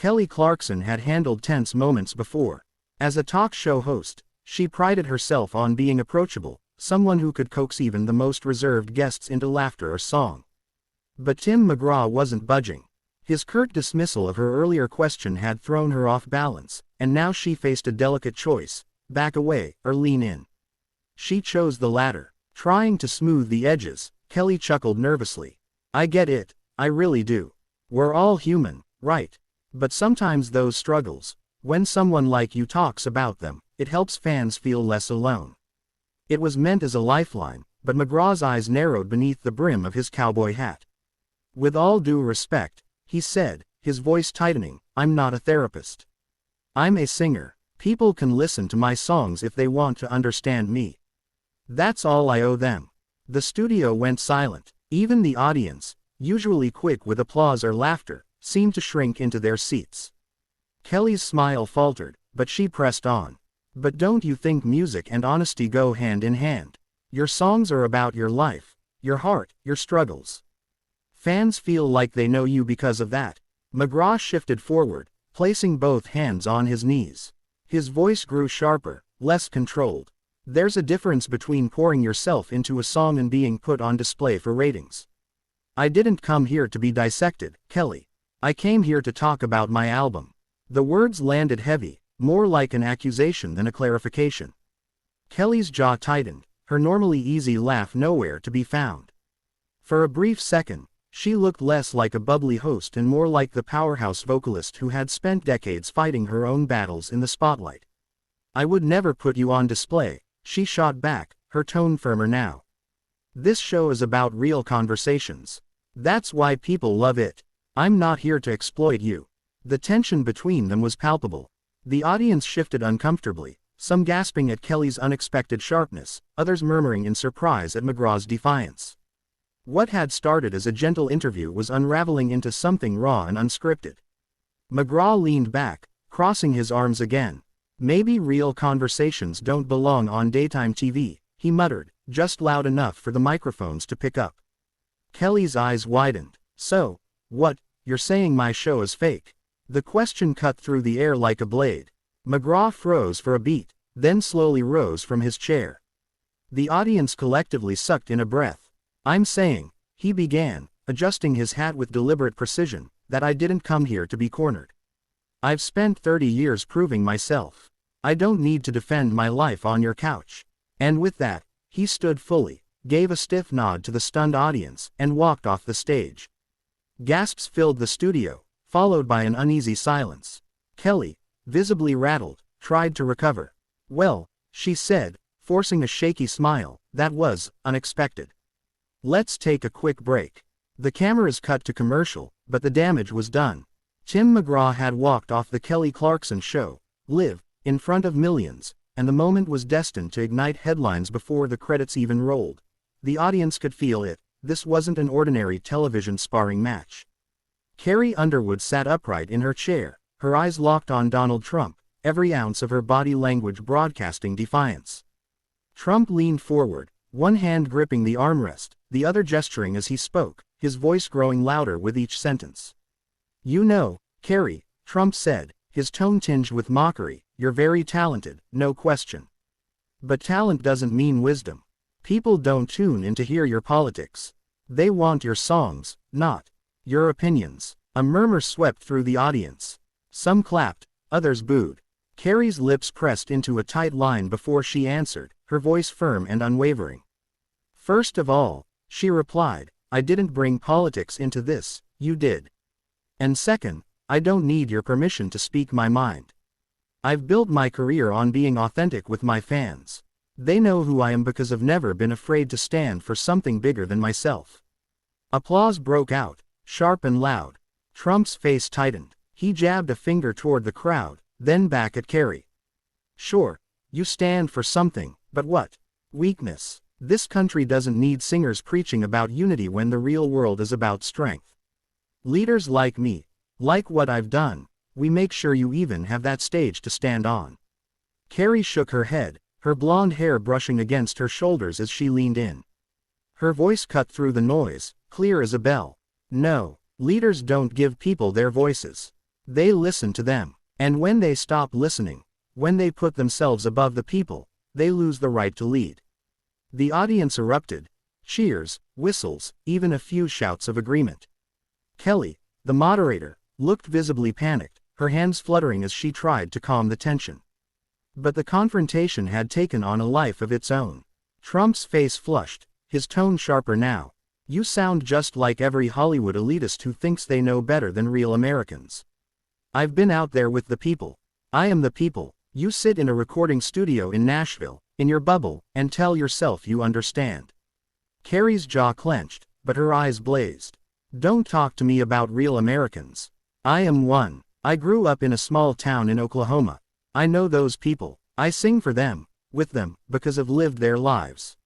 Kelly Clarkson had handled tense moments before. As a talk show host, she prided herself on being approachable, someone who could coax even the most reserved guests into laughter or song. But Tim McGraw wasn't budging. His curt dismissal of her earlier question had thrown her off balance, and now she faced a delicate choice: back away or lean in. She chose the latter. Trying to smooth the edges, Kelly chuckled nervously. I get it, I really do. We're all human, right? But sometimes those struggles, when someone like you talks about them, it helps fans feel less alone. It was meant as a lifeline, but McGraw's eyes narrowed beneath the brim of his cowboy hat. With all due respect, he said, his voice tightening, I'm not a therapist. I'm a singer. People can listen to my songs if they want to understand me. That's all I owe them. The studio went silent. Even the audience, usually quick with applause or laughter, seemed to shrink into their seats. Kelly's smile faltered, but she pressed on. But don't you think music and honesty go hand in hand? Your songs are about your life, your heart, your struggles. Fans feel like they know you because of that. McGraw shifted forward, placing both hands on his knees. His voice grew sharper, less controlled. There's a difference between pouring yourself into a song and being put on display for ratings. I didn't come here to be dissected, Kelly. I came here to talk about my album. The words landed heavy, more like an accusation than a clarification. Kelly's jaw tightened, her normally easy laugh nowhere to be found. For a brief second, she looked less like a bubbly host and more like the powerhouse vocalist who had spent decades fighting her own battles in the spotlight. I would never put you on display, she shot back, her tone firmer now. This show is about real conversations. That's why people love it. I'm not here to exploit you. The tension between them was palpable. The audience shifted uncomfortably, some gasping at Kelly's unexpected sharpness, others murmuring in surprise at McGraw's defiance. What had started as a gentle interview was unraveling into something raw and unscripted. McGraw leaned back, crossing his arms again. Maybe real conversations don't belong on daytime TV, he muttered, just loud enough for the microphones to pick up. Kelly's eyes widened. So, what, you're saying my show is fake? The question cut through the air like a blade. McGraw froze for a beat, then slowly rose from his chair. The audience collectively sucked in a breath. I'm saying, he began, adjusting his hat with deliberate precision, that I didn't come here to be cornered. I've spent 30 years proving myself. I don't need to defend my life on your couch. And with that, he stood fully, gave a stiff nod to the stunned audience, and walked off the stage. Gasps filled the studio, followed by an uneasy silence. Kelly, visibly rattled, tried to recover. Well, she said, forcing a shaky smile, that was unexpected. Let's take a quick break. The cameras cut to commercial, but the damage was done. Tim McGraw had walked off the Kelly Clarkson show, live, in front of millions, and the moment was destined to ignite headlines before the credits even rolled. The audience could feel it. This wasn't an ordinary television sparring match. Carrie Underwood sat upright in her chair, her eyes locked on Donald Trump, every ounce of her body language broadcasting defiance. Trump leaned forward, one hand gripping the armrest, the other gesturing as he spoke, his voice growing louder with each sentence. You know, Carrie, Trump said, his tone tinged with mockery, you're very talented, no question. But talent doesn't mean wisdom. People don't tune in to hear your politics. They want your songs, not your opinions. A murmur swept through the audience. Some clapped, others booed. Carrie's lips pressed into a tight line before she answered, her voice firm and unwavering. First of all, she replied, I didn't bring politics into this, you did. And second, I don't need your permission to speak my mind. I've built my career on being authentic with my fans. They know who I am because I've never been afraid to stand for something bigger than myself. Applause broke out, sharp and loud. Trump's face tightened. He jabbed a finger toward the crowd, then back at Carrie. Sure, you stand for something, but what? Weakness. This country doesn't need singers preaching about unity when the real world is about strength. Leaders like me, like what I've done, we make sure you even have that stage to stand on. Carrie shook her head, her blonde hair brushing against her shoulders as she leaned in. Her voice cut through the noise, clear as a bell. No, leaders don't give people their voices. They listen to them. And when they stop listening, when they put themselves above the people, they lose the right to lead. The audience erupted. Cheers, whistles, even a few shouts of agreement. Kelly, the moderator, looked visibly panicked, her hands fluttering as she tried to calm the tension. But the confrontation had taken on a life of its own. Trump's face flushed, his tone sharper now. You sound just like every Hollywood elitist who thinks they know better than real Americans. I've been out there with the people. I am the people. You sit in a recording studio in Nashville, in your bubble, and tell yourself you understand. Carrie's jaw clenched, but her eyes blazed. Don't talk to me about real Americans. I am one. I grew up in a small town in Oklahoma. I know those people. I sing for them, with them, because I've lived their lives.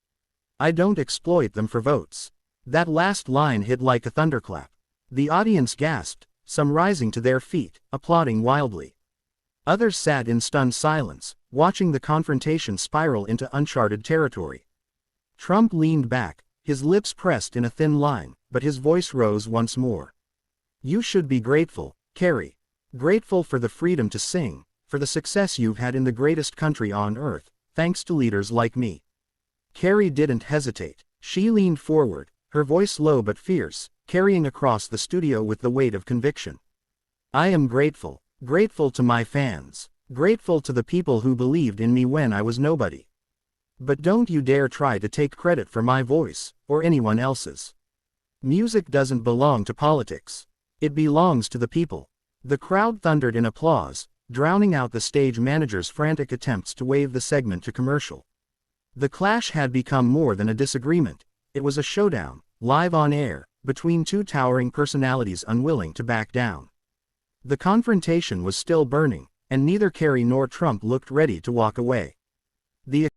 I don't exploit them for votes. That last line hit like a thunderclap. The audience gasped, some rising to their feet, applauding wildly. Others sat in stunned silence, watching the confrontation spiral into uncharted territory. Trump leaned back, his lips pressed in a thin line, but his voice rose once more. You should be grateful, Carrie. Grateful for the freedom to sing, for the success you've had in the greatest country on earth, thanks to leaders like me. Carrie didn't hesitate. She leaned forward, her voice low but fierce, carrying across the studio with the weight of conviction. I am grateful. Grateful to my fans. Grateful to the people who believed in me when I was nobody. But don't you dare try to take credit for my voice, or anyone else's. Music doesn't belong to politics. It belongs to the people. The crowd thundered in applause, drowning out the stage manager's frantic attempts to wave the segment to commercial. The clash had become more than a disagreement. It was a showdown, live on air, between two towering personalities unwilling to back down. The confrontation was still burning, and neither Carrie nor Trump looked ready to walk away. The